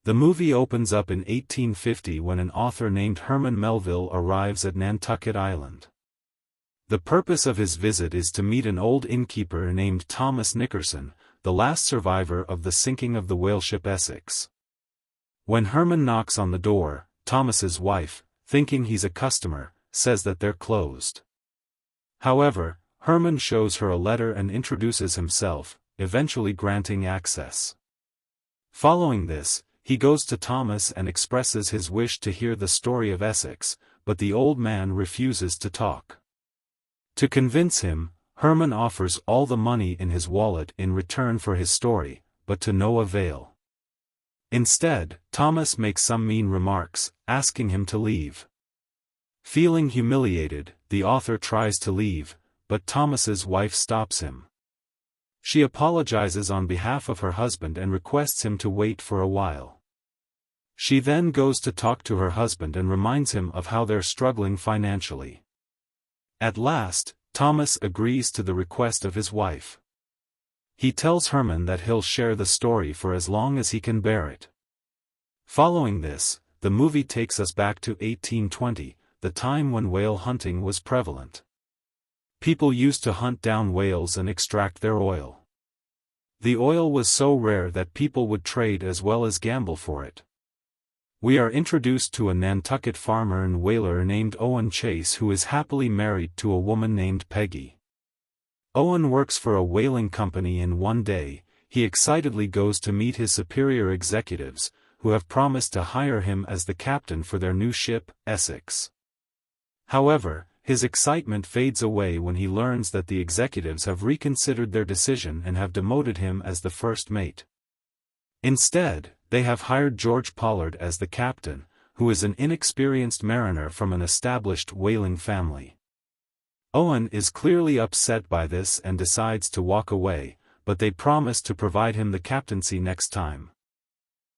The movie opens up in 1850 when an author named Herman Melville arrives at Nantucket Island. The purpose of his visit is to meet an old innkeeper named Thomas Nickerson, the last survivor of the sinking of the whaleship Essex. When Herman knocks on the door, Thomas's wife, thinking he's a customer, says that they're closed. However, Herman shows her a letter and introduces himself, eventually granting access. Following this, he goes to Thomas and expresses his wish to hear the story of Essex, but the old man refuses to talk. To convince him, Herman offers all the money in his wallet in return for his story, but to no avail. Instead, Thomas makes some mean remarks, asking him to leave. Feeling humiliated, the author tries to leave, but Thomas's wife stops him. She apologizes on behalf of her husband and requests him to wait for a while. She then goes to talk to her husband and reminds him of how they're struggling financially. At last, Thomas agrees to the request of his wife. He tells Herman that he'll share the story for as long as he can bear it. Following this, the movie takes us back to 1820, the time when whale hunting was prevalent. People used to hunt down whales and extract their oil. The oil was so rare that people would trade as well as gamble for it. We are introduced to a Nantucket farmer and whaler named Owen Chase who is happily married to a woman named Peggy. Owen works for a whaling company and one day, he excitedly goes to meet his superior executives, who have promised to hire him as the captain for their new ship, Essex. However, his excitement fades away when he learns that the executives have reconsidered their decision and have demoted him as the first mate. Instead, they have hired George Pollard as the captain, who is an inexperienced mariner from an established whaling family. Owen is clearly upset by this and decides to walk away, but they promise to provide him the captaincy next time.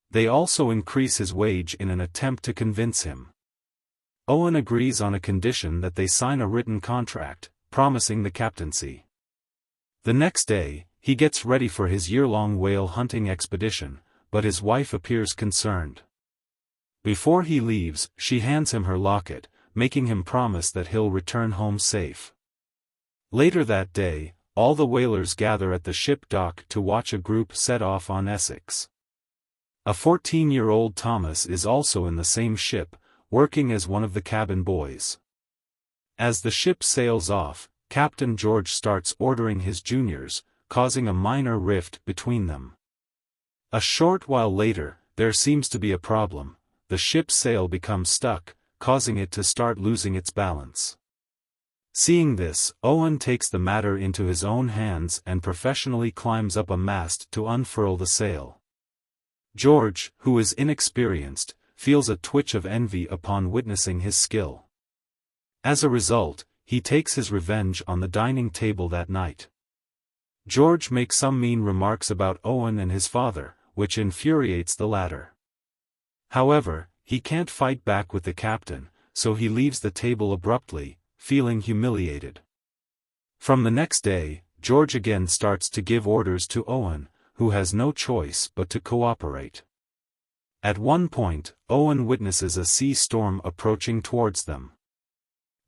They also increase his wage in an attempt to convince him. Owen agrees on a condition that they sign a written contract, promising the captaincy. The next day, he gets ready for his year-long whale hunting expedition, but his wife appears concerned. Before he leaves, she hands him her locket, making him promise that he'll return home safe. Later that day, all the whalers gather at the ship dock to watch a group set off on Essex. A 14-year-old Thomas is also in the same ship, working as one of the cabin boys. As the ship sails off, Captain George starts ordering his juniors, causing a minor rift between them. A short while later, there seems to be a problem. The ship's sail becomes stuck, causing it to start losing its balance. Seeing this, Owen takes the matter into his own hands and professionally climbs up a mast to unfurl the sail. George, who is inexperienced, feels a twitch of envy upon witnessing his skill. As a result, he takes his revenge on the dining table that night. George makes some mean remarks about Owen and his father, which infuriates the latter. However, he can't fight back with the captain, so he leaves the table abruptly, feeling humiliated. From the next day, George again starts to give orders to Owen, who has no choice but to cooperate. At one point, Owen witnesses a sea storm approaching towards them.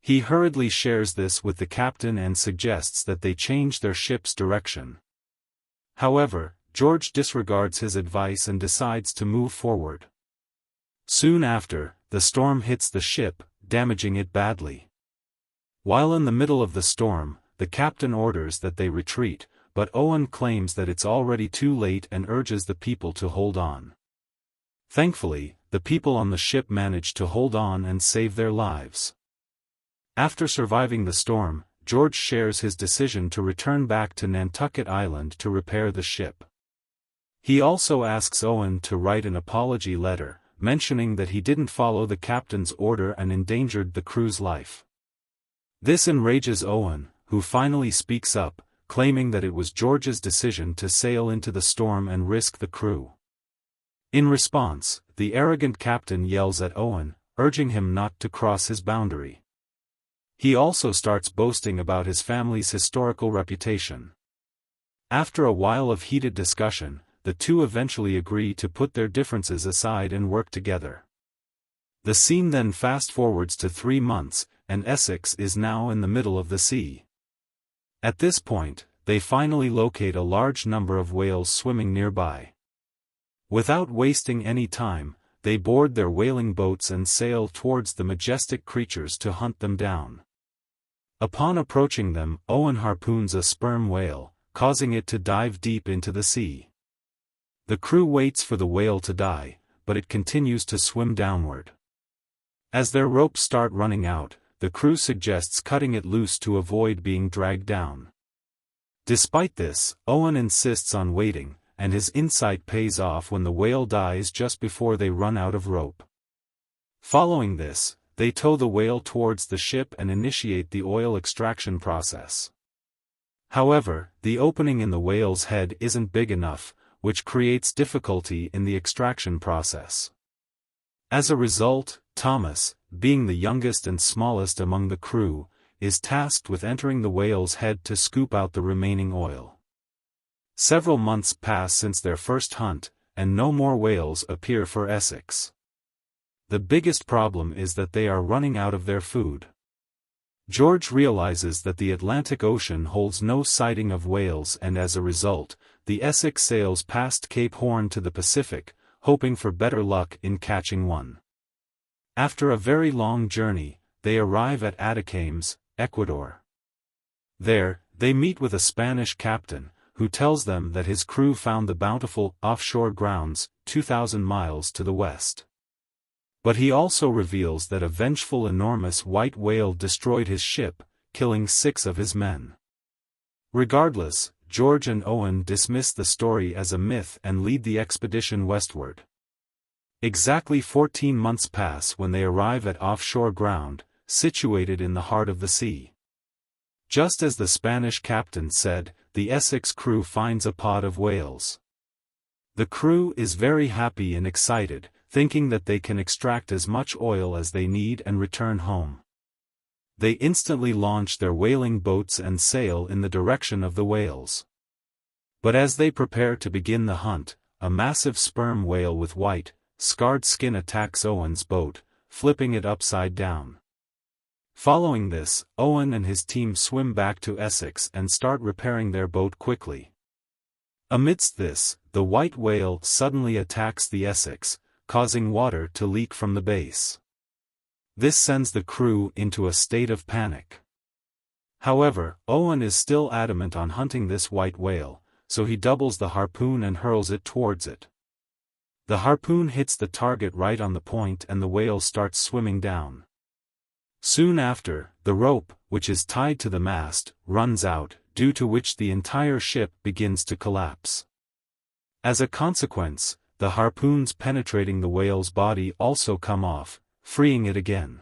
He hurriedly shares this with the captain and suggests that they change their ship's direction. However, George disregards his advice and decides to move forward. Soon after, the storm hits the ship, damaging it badly. While in the middle of the storm, the captain orders that they retreat, but Owen claims that it's already too late and urges the people to hold on. Thankfully, the people on the ship manage to hold on and save their lives. After surviving the storm, George shares his decision to return back to Nantucket Island to repair the ship. He also asks Owen to write an apology letter, mentioning that he didn't follow the captain's order and endangered the crew's life. This enrages Owen, who finally speaks up, claiming that it was George's decision to sail into the storm and risk the crew. In response, the arrogant captain yells at Owen, urging him not to cross his boundary. He also starts boasting about his family's historical reputation. After a while of heated discussion, the two eventually agree to put their differences aside and work together. The scene then fast-forwards to 3 months, and Essex is now in the middle of the sea. At this point, they finally locate a large number of whales swimming nearby. Without wasting any time, they board their whaling boats and sail towards the majestic creatures to hunt them down. Upon approaching them, Owen harpoons a sperm whale, causing it to dive deep into the sea. The crew waits for the whale to die, but it continues to swim downward. As their ropes start running out, the crew suggests cutting it loose to avoid being dragged down. Despite this, Owen insists on waiting, and his insight pays off when the whale dies just before they run out of rope. Following this, they tow the whale towards the ship and initiate the oil extraction process. However, the opening in the whale's head isn't big enough, which creates difficulty in the extraction process. As a result, Thomas, being the youngest and smallest among the crew, is tasked with entering the whale's head to scoop out the remaining oil. Several months pass since their first hunt, and no more whales appear for Essex. The biggest problem is that they are running out of their food. George realizes that the Atlantic Ocean holds no sighting of whales, and as a result, the Essex sails past Cape Horn to the Pacific, hoping for better luck in catching one. After a very long journey, they arrive at Atacames, Ecuador. There, they meet with a Spanish captain, who tells them that his crew found the bountiful offshore grounds 2,000 miles to the west. But he also reveals that a vengeful enormous white whale destroyed his ship, killing 6 of his men. Regardless, George and Owen dismiss the story as a myth and lead the expedition westward. Exactly 14 months pass when they arrive at offshore ground, situated in the heart of the sea. Just as the Spanish captain said, the Essex crew finds a pod of whales. The crew is very happy and excited, thinking that they can extract as much oil as they need and return home. They instantly launch their whaling boats and sail in the direction of the whales. But as they prepare to begin the hunt, a massive sperm whale with white, scarred skin attacks Owen's boat, flipping it upside down. Following this, Owen and his team swim back to Essex and start repairing their boat quickly. Amidst this, the white whale suddenly attacks the Essex, causing water to leak from the base. This sends the crew into a state of panic. However, Owen is still adamant on hunting this white whale, so he doubles the harpoon and hurls it towards it. The harpoon hits the target right on the point and the whale starts swimming down. Soon after, the rope, which is tied to the mast, runs out, due to which the entire ship begins to collapse. As a consequence, the harpoons penetrating the whale's body also come off, freeing it again.